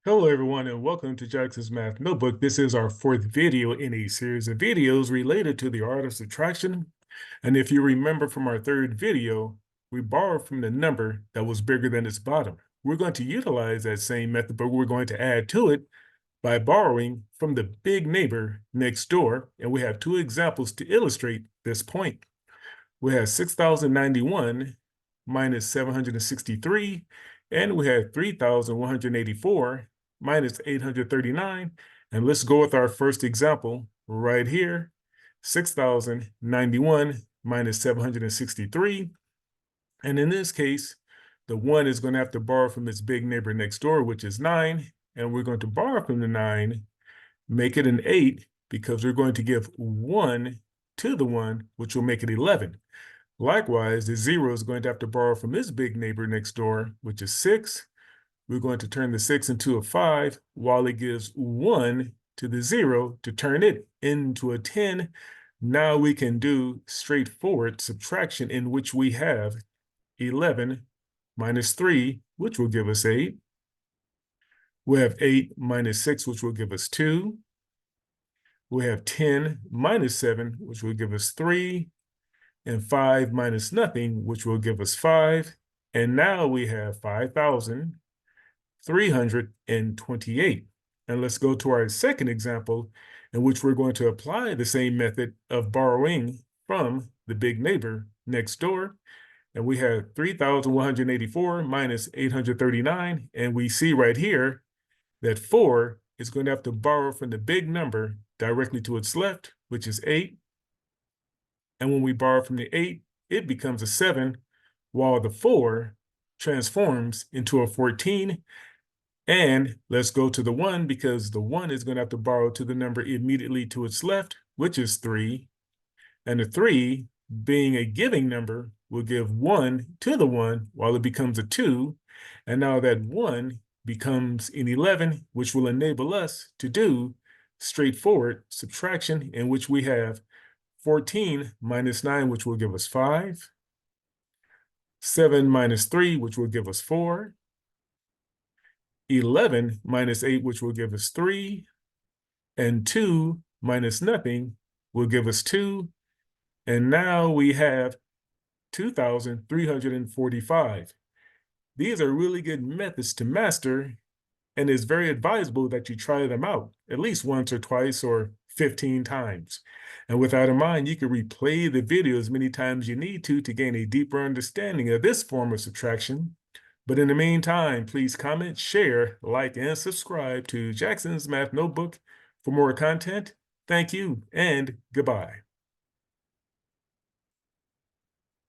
Hello, everyone, and welcome to Jackson's Math Notebook. This is our fourth video in a series of videos related to the art of subtraction. And if you remember from our third video, we borrowed from the number that was bigger than its bottom. We're going to utilize that same method, but we're going to add to it by borrowing from the big neighbor next door. And we have two examples to illustrate this point. We have 6,091 minus 763, and we have 3,184 minus 839. And let's go with our first example right here. 6,091 minus 763. And in this case, the 1 is going to have to borrow from its big neighbor next door, which is 9. And we're going to borrow from the 9, make it an 8, because we're going to give 1 to the 1, which will make it 11. Likewise, the 0 is going to have to borrow from its big neighbor next door, which is 6. We're going to turn the 6 into a 5, while it gives 1 to the 0 to turn it into a 10. Now we can do straightforward subtraction, in which we have 11 minus 3, which will give us 8. We have 8 minus 6, which will give us 2. We have 10 minus 7, which will give us 3. And 5 minus nothing, which will give us 5. And now we have 5,328. And let's go to our second example, in which we're going to apply the same method of borrowing from the big neighbor next door. And we have 3,184 minus 839. And we see right here that 4 is going to have to borrow from the big number directly to its left, which is 8. And when we borrow from the 8, it becomes a 7, while the 4 transforms into a 14. And let's go to the 1, because the 1 is going to have to borrow to the number immediately to its left, which is 3. And the 3, being a giving number, will give 1 to the 1, while it becomes a 2. And now that 1 becomes an 11, which will enable us to do straightforward subtraction, in which we have 14 minus 9, which will give us 5. 7 minus 3, which will give us 4. 11 minus 8, which will give us 3. And 2 minus nothing will give us 2. And now we have 2,345. These are really good methods to master, and it's very advisable that you try them out at least once or twice or 15 times. And with that in mind, you can replay the video as many times you need to gain a deeper understanding of this form of subtraction. But in the meantime, please comment, share, like, and subscribe to Jackson's Math Notebook for more content. Thank you, and goodbye.